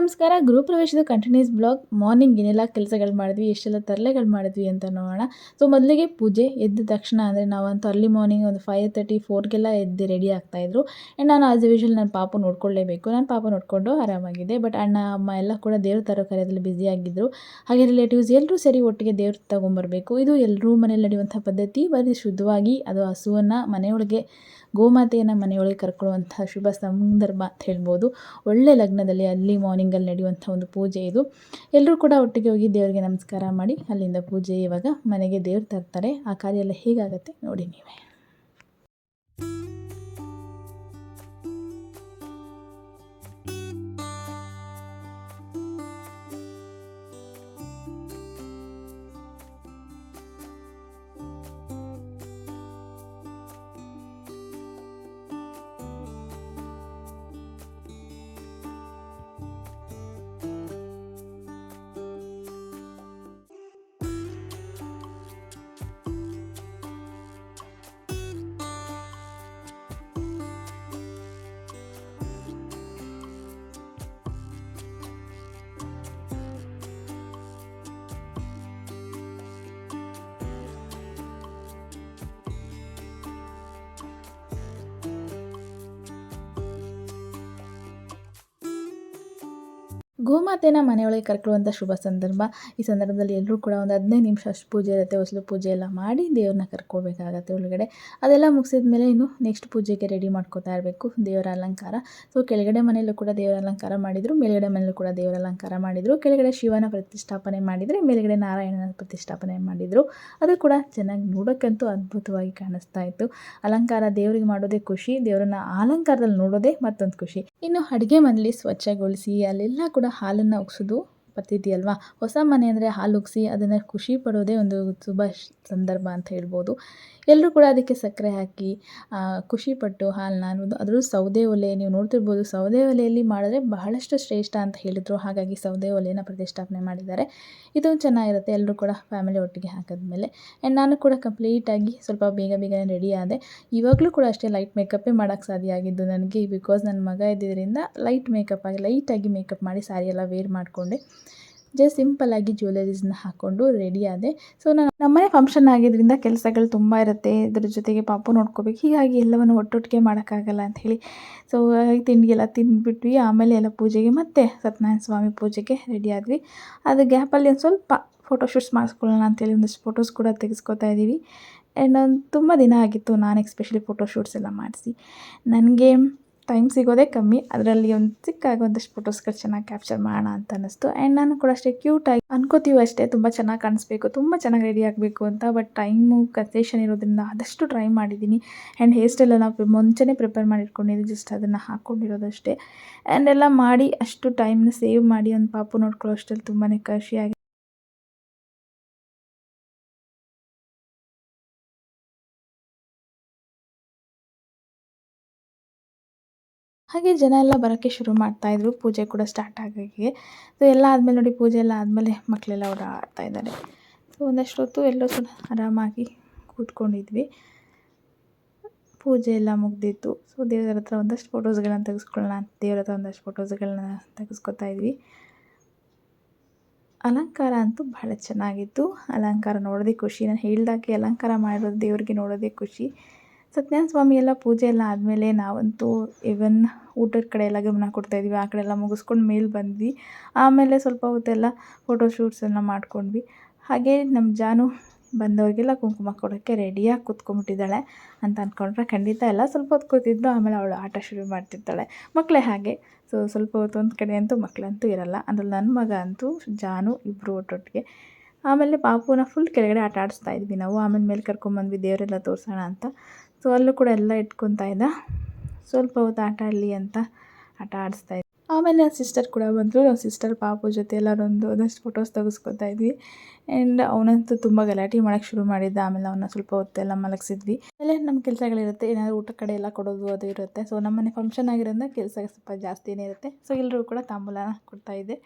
ನಮಸ್ಕಾರ. ಗೃಹಪ್ರವೇಶದ continuous blog. Morning ಏನೆಲ್ಲ ಕೆಲಸಗಳು ಮಾಡಿದ್ವಿ, ಎಷ್ಟೆಲ್ಲ ತರಲೆಗಳು ಮಾಡಿದ್ವಿ ಅಂತ ನೋಡೋಣ. ಸೊ ಮೊದಲಿಗೆ ಪೂಜೆ ಎದ್ದ ತಕ್ಷಣ ಅಂದರೆ ನಾವಂತೂ ಅರ್ಲಿ ಮಾರ್ನಿಂಗ್ ಒಂದು 5:30 4ಗೆಲ್ಲ ಎದ್ದು ರೆಡಿ ಆಗ್ತಾಯಿದ್ರು. ಆ್ಯಂಡ್ ನಾನು ಆಸ್ ಯೂಶುವಲ್ ನನ್ನ ಪಾಪು ನೋಡ್ಕೊಳ್ಳೇಬೇಕು. ನಾನು ಪಾಪ ನೋಡಿಕೊಂಡು ಆರಾಮಾಗಿದೆ. ಬಟ್ ಅಣ್ಣ ಅಮ್ಮ ಎಲ್ಲ ಕೂಡ ದೇವ್ರ ತರೋ ಕಾರ್ಯದಲ್ಲಿ ಬ್ಯುಸಿಯಾಗಿದ್ದರು. ಹಾಗೆ ರಿಲೇಟಿವ್ಸ್ ಎಲ್ಲರೂ ಸೇರಿ ಒಟ್ಟಿಗೆ ದೇವ್ರು ತೊಗೊಂಬರಬೇಕು. ಇದು ಎಲ್ಲರೂ ಮನೇಲಿ ನಡೆಯುವಂಥ ಪದ್ಧತಿ. ಬರೀ ಶುದ್ಧವಾಗಿ ಅದು ಹಸುವನ್ನು ಮನೆಯೊಳಗೆ ಗೋಮಾತೆಯನ್ನು ಮನೆಯೊಳಗೆ ಕರ್ಕೊಳ್ಳುವಂಥ ಶುಭ ಸಂದರ್ಭ ಅಂತ ಹೇಳ್ಬೋದು. ಒಳ್ಳೆ ಲಗ್ನದಲ್ಲಿ ಅರ್ಲಿ ಮಾರ್ನಿಂಗಲ್ಲಿ ನಡೆಯುವಂಥ ಒಂದು ಪೂಜೆ ಇದು. ಎಲ್ಲರೂ ಕೂಡ ಒಟ್ಟಿಗೆ ಹೋಗಿ ದೇವರಿಗೆ ನಮಸ್ಕಾರ ಮಾಡಿ ಅಲ್ಲಿಂದ ಪೂಜೆ ಇವಾಗ ಮನೆಗೆ ದೇವ್ರು ತರ್ತಾರೆ. ಆ ಕಾರ್ಯ ಎಲ್ಲ ಹೇಗಾಗುತ್ತೆ ನೋಡಿ ನೀವೇ. ಗೋಮಾತೆನ ಮನೆಯೊಳಗೆ ಕರ್ಕೊಳ್ಳುವಂಥ ಶುಭ ಸಂದರ್ಭ. ಈ ಸಂದರ್ಭದಲ್ಲಿ ಎಲ್ಲರೂ ಕೂಡ ಒಂದು 15 ನಿಮಿಷ ಅಷ್ಟು ಪೂಜೆ ಇರುತ್ತೆ. ಹೊಸಲು ಪೂಜೆ ಎಲ್ಲ ಮಾಡಿ ದೇವ್ರನ್ನ ಕರ್ಕೋಬೇಕಾಗತ್ತೆ ಒಳಗಡೆ. ಅದೆಲ್ಲ ಮುಗಿಸಿದ ಮೇಲೆ ಇನ್ನು ನೆಕ್ಸ್ಟ್ ಪೂಜೆಗೆ ರೆಡಿ ಮಾಡ್ಕೋತಾ ಇರಬೇಕು. ದೇವರ ಅಲಂಕಾರ. ಸೊ ಕೆಳಗಡೆ ಮನೆಯಲ್ಲೂ ಕೂಡ ದೇವರ ಅಲಂಕಾರ ಮಾಡಿದರು, ಮೇಲ್ಗಡೆ ಮನೆಯಲ್ಲೂ ಕೂಡ ದೇವರ ಅಲಂಕಾರ ಮಾಡಿದರು. ಕೆಳಗಡೆ ಶಿವನ ಪ್ರತಿಷ್ಠಾಪನೆ ಮಾಡಿದರೆ, ಮೇಲ್ಗಡೆ ನಾರಾಯಣನ ಪ್ರತಿಷ್ಠಾಪನೆ ಮಾಡಿದರು. ಅದು ಕೂಡ ಚೆನ್ನಾಗಿ ನೋಡೋಕ್ಕಂತೂ ಅದ್ಭುತವಾಗಿ ಕಾಣಿಸ್ತಾ ಇತ್ತು. ಅಲಂಕಾರ ದೇವರಿಗೆ ಮಾಡೋದೇ ಖುಷಿ, ದೇವರನ್ನ ಅಲಂಕಾರದಲ್ಲಿ ನೋಡೋದೇ ಮತ್ತೊಂದು ಖುಷಿ. ಇನ್ನು ಅಡುಗೆ ಮನೇಲಿ ಸ್ವಚ್ಛಗೊಳಿಸಿ ಅಲ್ಲೆಲ್ಲ ಕೂಡ ಹಾಲನ್ನು ಉಗ್ಸೋದು ಪದ್ಧತಿ ಅಲ್ವಾ. ಹೊಸ ಮನೆ ಅಂದರೆ ಹಾಲು ಉಗ್ಸಿ ಅದನ್ನು ಖುಷಿ ಪಡೋದೇ ಒಂದು ಶುಭ ಸಂದರ್ಭ ಅಂತ ಹೇಳ್ಬೋದು. ಎಲ್ಲರೂ ಕೂಡ ಅದಕ್ಕೆ ಸಕ್ಕರೆ ಹಾಕಿ ಖುಷಿಪಟ್ಟು ಹಾಲನ್ನ ಅನ್ನೋದು. ಅದರಲ್ಲೂ ಸೌದೆ ಒಲೆ ನೀವು ನೋಡ್ತಿರ್ಬೋದು. ಸೌದೆ ಒಲೆಯಲ್ಲಿ ಮಾಡಿದ್ರೆ ಬಹಳಷ್ಟು ಶ್ರೇಷ್ಠ ಅಂತ ಹೇಳಿದರು. ಹಾಗಾಗಿ ಸೌದೆ ಒಲೆಯನ್ನು ಪ್ರತಿಷ್ಠಾಪನೆ ಮಾಡಿದ್ದಾರೆ. ಇದು ಚೆನ್ನಾಗಿರುತ್ತೆ. ಎಲ್ಲರೂ ಕೂಡ ಫ್ಯಾಮಿಲಿ ಒಟ್ಟಿಗೆ ಹಾಕಿದ್ಮೇಲೆ. ಆ್ಯಂಡ್ ನಾನು ಕೂಡ ಕಂಪ್ಲೀಟಾಗಿ ಸ್ವಲ್ಪ ಬೇಗನೆ ರೆಡಿ ಆದೆ. ಇವಾಗಲೂ ಕೂಡ ಅಷ್ಟೇ ಲೈಟ್ ಮೇಕಪ್ಪೇ ಮಾಡೋಕ್ಕೆ ಸಾಧ್ಯ ಆಗಿದ್ದು ನನಗೆ. ಬಿಕಾಸ್ ನನ್ನ ಮಗ ಇದ್ದಿದ್ದರಿಂದ ಲೈಟಾಗಿ ಮೇಕಪ್ ಮಾಡಿ ಸ್ಯಾರಿ ಎಲ್ಲ ವೇರ್ ಮಾಡಿಕೊಂಡೆ. ಜಸ್ಟ್ ಸಿಂಪಲ್ಲಾಗಿ ಜ್ಯುವೆಲರೀಸ್ನ ಹಾಕ್ಕೊಂಡು ರೆಡಿ ಆದೆ. ಸೊ ನಾನು ನಮ್ಮನೆ ಫಂಕ್ಷನ್ ಆಗಿದ್ದರಿಂದ ಕೆಲಸಗಳು ತುಂಬ ಇರುತ್ತೆ. ಇದ್ರ ಜೊತೆಗೆ ಪಾಪು ನೋಡ್ಕೋಬೇಕು. ಹೀಗಾಗಿ ಎಲ್ಲವನ್ನು ಒಟ್ಟೊಟ್ಟಿಗೆ ಮಾಡೋಕ್ಕಾಗಲ್ಲ ಅಂಥೇಳಿ ಸೊ ತಿಂಡಿ ಎಲ್ಲ ತಿಂದುಬಿಟ್ವಿ. ಆಮೇಲೆ ಎಲ್ಲ ಪೂಜೆಗೆ ಮತ್ತೆ ಸತ್ಯನಾರಾಯಣ ಸ್ವಾಮಿ ಪೂಜೆಗೆ ರೆಡಿ ಆದ್ವಿ. ಅದು ಗ್ಯಾಪಲ್ಲಿ ಒಂದು ಸ್ವಲ್ಪ ಫೋಟೋಶೂಟ್ಸ್ ಮಾಡಿಸ್ಕೊಳ್ಳೋಣ ಅಂತೇಳಿ ಒಂದಷ್ಟು ಫೋಟೋಸ್ ಕೂಡ ತೆಗೆಸ್ಕೊತಾ ಇದ್ದೀವಿ. ಆ್ಯಂಡ್ ತುಂಬ ದಿನ ಆಗಿತ್ತು ನಾನು ಎಸ್ಪೆಷಲಿ ಫೋಟೋಶೂಟ್ಸ್ ಎಲ್ಲ ಮಾಡಿಸಿ. ನನಗೆ ಟೈಮ್ ಸಿಗೋದೇ ಕಮ್ಮಿ. ಅದರಲ್ಲಿ ಒಂದು ಚಿಕ್ಕಾಗಿ ಒಂದಷ್ಟು ಫೋಟೋಸ್ಗಳು ಚೆನ್ನಾಗಿ ಕ್ಯಾಪ್ಚರ್ ಮಾಡೋಣ ಅಂತ ಅನ್ನಿಸ್ತು. ಆ್ಯಂಡ್ ನಾನು ಕೂಡ ಅಷ್ಟೇ ಕ್ಯೂಟಾಗಿ ಅನ್ಕೋತೀವಿ ಅಷ್ಟೇ, ತುಂಬ ಚೆನ್ನಾಗಿ ಕಾಣಿಸ್ಬೇಕು, ತುಂಬ ಚೆನ್ನಾಗಿ ರೆಡಿ ಆಗಬೇಕು ಅಂತ. ಬಟ್ ಟೈಮು ಕನ್ಸೆಷನ್ ಇರೋದ್ರಿಂದ ಆದಷ್ಟು ಟ್ರೈ ಮಾಡಿದ್ದೀನಿ. ಆ್ಯಂಡ್ ಹೇರ್ ಸ್ಟೈಲೆಲ್ಲ ನಾವು ಮುಂಚೆನೇ ಪ್ರಿಪೇರ್ ಮಾಡಿಟ್ಕೊಂಡಿದ್ದೀನಿ. ಜಸ್ಟ್ ಅದನ್ನು ಹಾಕ್ಕೊಂಡಿರೋದಷ್ಟೇ. ಆ್ಯಂಡ್ ಎಲ್ಲ ಮಾಡಿ ಅಷ್ಟು ಟೈಮ್ನ ಸೇವ್ ಮಾಡಿ ಒಂದು ಪಾಪು ನೋಡ್ಕೊಳ್ಳೋ ಅಷ್ಟರಲ್ಲಿ ತುಂಬಾ ಖುಷಿಯಾಗಿ. ಹಾಗೆ ಜನ ಎಲ್ಲ ಬರೋಕ್ಕೆ ಶುರು ಮಾಡ್ತಾಯಿದ್ರು. ಪೂಜೆ ಕೂಡ ಸ್ಟಾರ್ಟ್ ಆಗೋಕ್ಕೆ. ಸೊ ಎಲ್ಲ ಆದಮೇಲೆ ನೋಡಿ, ಪೂಜೆ ಎಲ್ಲ ಆದಮೇಲೆ ಮಕ್ಕಳೆಲ್ಲ ಓಡಾಡ್ತಾ ಇದ್ದಾರೆ. ಸೊ ಒಂದಷ್ಟು ಹೊತ್ತು ಎಲ್ಲರೂ ಕೂಡ ಆರಾಮಾಗಿ ಕೂತ್ಕೊಂಡಿದ್ವಿ. ಪೂಜೆ ಎಲ್ಲ ಮುಗಿದಿತ್ತು. ಸೊ ದೇವರ ಹತ್ರ ಒಂದಷ್ಟು ಫೋಟೋಸ್ಗಳನ್ನ ತೆಗೆಸ್ಕೊಳ್ಳೋಣ ಅಂತ ದೇವರ ಹತ್ರ ಒಂದಷ್ಟು ಫೋಟೋಸ್ಗಳನ್ನ ತೆಗೆಸ್ಕೊತಾ ಇದ್ವಿ. ಅಲಂಕಾರ ಅಂತೂ ಬಹಳ ಚೆನ್ನಾಗಿತ್ತು. ಅಲಂಕಾರ ನೋಡೋದೇ ಖುಷಿ. ನಾನು ಹೇಳ್ದಾಗೆ ಅಲಂಕಾರ ಮಾಡಿರೋದು ದೇವರಿಗೆ ನೋಡೋದೇ ಖುಷಿ. ಸತ್ಯನಾರಾಯಣ ಸ್ವಾಮಿ ಎಲ್ಲ ಪೂಜೆ ಎಲ್ಲ ಆದಮೇಲೆ ನಾವಂತೂ ಈವನ್ ಊಟದ ಕಡೆ ಎಲ್ಲ ಗಮನ ಕೊಡ್ತಾಯಿದ್ವಿ. ಆ ಕಡೆ ಎಲ್ಲ ಮುಗಿಸ್ಕೊಂಡು ಮೇಲೆ ಬಂದ್ವಿ. ಆಮೇಲೆ ಸ್ವಲ್ಪ ಹೊತ್ತೆಲ್ಲ ಫೋಟೋಶೂಟ್ಸನ್ನು ಮಾಡ್ಕೊಂಡ್ವಿ. ಹಾಗೆ ನಮ್ಮ ಜಾನು ಬಂದವ್ರಿಗೆಲ್ಲ ಕುಂಕುಮ ಕೊಡೋಕ್ಕೆ ರೆಡಿಯಾಗಿ ಕೂತ್ಕೊಂಡ್ಬಿಟ್ಟಿದ್ದಾಳೆ ಅಂತ ಅಂದ್ಕೊಂಡ್ರೆ ಖಂಡಿತ ಎಲ್ಲ. ಸ್ವಲ್ಪ ಹೊತ್ತು ಕೂತಿದ್ದು ಆಮೇಲೆ ಅವಳು ಆಟ ಶುರು ಮಾಡ್ತಿರ್ತಾಳೆ. ಮಕ್ಕಳೇ ಹಾಗೆ. ಸೊ ಸ್ವಲ್ಪ ಹೊತ್ತು ಒಂದು ಕಡೆ ಅಂತೂ ಮಕ್ಕಳಂತೂ ಇರಲ್ಲ. ಅದ್ರಲ್ಲಿ ನನ್ನ ಮಗ ಅಂತೂ ಜಾನು ಇಬ್ಬರು ಒಟ್ಟೊಟ್ಟಿಗೆ. ಆಮೇಲೆ ಪಾಪುನ ಫುಲ್ ಕೆಳಗಡೆ ಆಟ ಆಡಿಸ್ತಾ ಇದ್ವಿ ನಾವು. ಆಮೇಲೆ ಮೇಲೆ ಕರ್ಕೊಂಬಂದ್ವಿ ದೇವರೆಲ್ಲ ತೋರಿಸೋಣ ಅಂತ. ಸೊ ಅಲ್ಲೂ ಕೂಡ ಎಲ್ಲ ಇಟ್ಕೊತಾ ಇದ್ದ. ಸ್ವಲ್ಪ ಹೊತ್ತು ಆಟ ಆಡಲಿ ಅಂತ ಆಟ ಆಡಿಸ್ತಾ ಇದ್ವಿ. ಆಮೇಲೆ ನನ್ನ ಸಿಸ್ಟರ್ ಕೂಡ ಬಂದರು. ನನ್ನ ಸಿಸ್ಟರ್ ಪಾಪು ಜೊತೆ ಎಲ್ಲರೂ ಒಂದಷ್ಟು ಫೋಟೋಸ್ ತೆಗೆಸ್ಕೊತಾ ಇದ್ವಿ. ಆ್ಯಂಡ್ ಅವನಂತೂ ತುಂಬ ಗಲಾಟೆ ಮಾಡೋಕ್ಕೆ ಶುರು ಮಾಡಿದ್ದ. ಆಮೇಲೆ ಅವನ್ನ ಸ್ವಲ್ಪ ಹೊತ್ತೆಲ್ಲ ಮಲಗಿಸಿದ್ವಿ. ಆಮೇಲೆ ನಮ್ಮ ಕೆಲಸಗಳಿರುತ್ತೆ. ಏನಾದರೂ ಊಟ ಕಡೆ ಎಲ್ಲ ಕೊಡೋದು ಅದು ಇರುತ್ತೆ. ಸೊ ನಮ್ಮನೆ ಫಂಕ್ಷನ್ ಆಗಿರೋದ್ರಿಂದ ಕೆಲಸ ಸ್ವಲ್ಪ ಜಾಸ್ತಿನೇ ಇರುತ್ತೆ. ಸೊ ಎಲ್ಲರೂ ಕೂಡ ತಾಂಬೂಲನ ಕೊಡ್ತಾಯಿದ್ದೆ.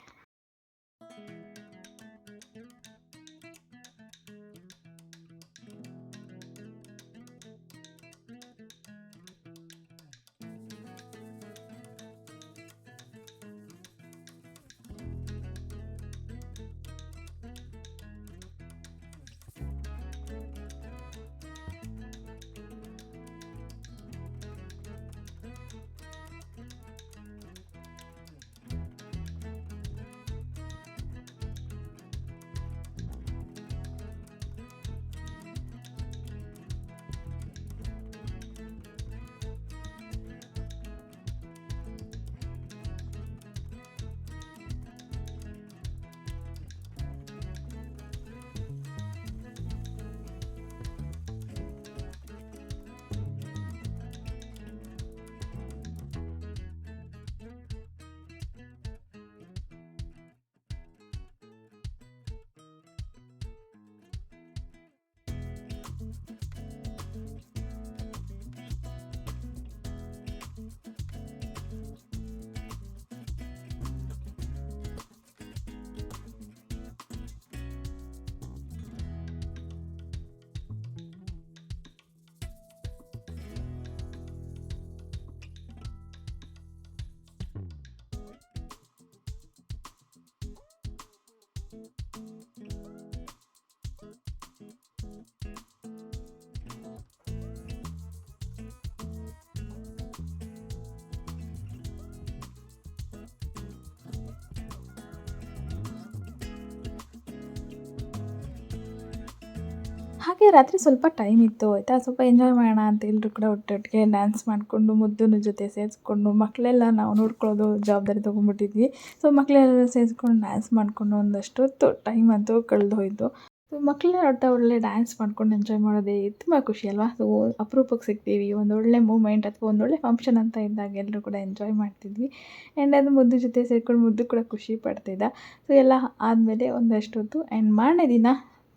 ಹಾಗೆ ರಾತ್ರಿ ಸ್ವಲ್ಪ ಟೈಮ್ ಇತ್ತು ಆಯಿತಾ, ಸ್ವಲ್ಪ ಎಂಜಾಯ್ ಮಾಡೋಣ ಅಂತ ಎಲ್ಲರೂ ಕೂಡ ಒಟ್ಟೊಟ್ಟಿಗೆ ಡ್ಯಾನ್ಸ್ ಮಾಡಿಕೊಂಡು ಮುದ್ದನ ಜೊತೆ ಸೇರಿಸ್ಕೊಂಡು ಮಕ್ಕಳೆಲ್ಲ ನಾವು ನೋಡ್ಕೊಳ್ಳೋದು ಜವಾಬ್ದಾರಿ ತೊಗೊಂಡ್ಬಿಟ್ಟಿದ್ವಿ. ಸೊ ಮಕ್ಕಳೆಲ್ಲ ಸೇರಿಸ್ಕೊಂಡು ಡ್ಯಾನ್ಸ್ ಮಾಡಿಕೊಂಡು ಒಂದಷ್ಟು ಹೊತ್ತು ಟೈಮ್ ಅಂತೂ ಕಳೆದು ಹೋಯಿತು. ಸೊ ಮಕ್ಕಳನ್ನ ನೋಡ್ತಾ ಒಳ್ಳೆ ಡ್ಯಾನ್ಸ್ ಮಾಡ್ಕೊಂಡು ಎಂಜಾಯ್ ಮಾಡೋದೇ ತುಂಬ ಖುಷಿ ಅಲ್ವಾ. ಸೊ ಅಪರೂಪಕ್ಕೆ ಸಿಗ್ತೀವಿ, ಒಂದೊಳ್ಳೆ ಮೂಮೆಂಟ್ ಅಥವಾ ಒಂದೊಳ್ಳೆ ಫಂಕ್ಷನ್ ಅಂತ ಇದ್ದಾಗ ಎಲ್ಲರೂ ಕೂಡ ಎಂಜಾಯ್ ಮಾಡ್ತಿದ್ವಿ. ಆ್ಯಂಡ್ ಅದು ಮುದ್ದು ಜೊತೆ ಸೇರ್ಕೊಂಡು ಮುದ್ದು ಕೂಡ ಖುಷಿ ಪಡ್ತಿದ್ದ. ಸೊ ಎಲ್ಲ ಆದಮೇಲೆ ಒಂದಷ್ಟು ಹೊತ್ತು ಆ್ಯಂಡ್ ಮಾರನೇ ದಿನ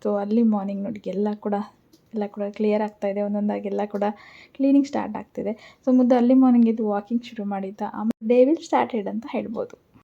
ಸೊ ಅರ್ಲಿ ಮಾರ್ನಿಂಗ್ ನೋಡಿ ಎಲ್ಲ ಕೂಡ ಕ್ಲಿಯರ್ ಆಗ್ತಾಯಿದೆ, ಒಂದೊಂದಾಗಿ ಎಲ್ಲ ಕೂಡ ಕ್ಲೀನಿಂಗ್ ಸ್ಟಾರ್ಟ್ ಆಗ್ತಿದೆ. ಸೊ ಮುದ್ದು ಅರ್ಲಿ ಮಾರ್ನಿಂಗ್ ಎದ್ದು ವಾಕಿಂಗ್ ಶುರು ಮಾಡಿದ್ದ. ಆಮೇಲೆ ಡೇ ವಿಲ್ ಸ್ಟಾರ್ಟೆಡ್ ಅಂತ ಹೇಳ್ಬೋದು.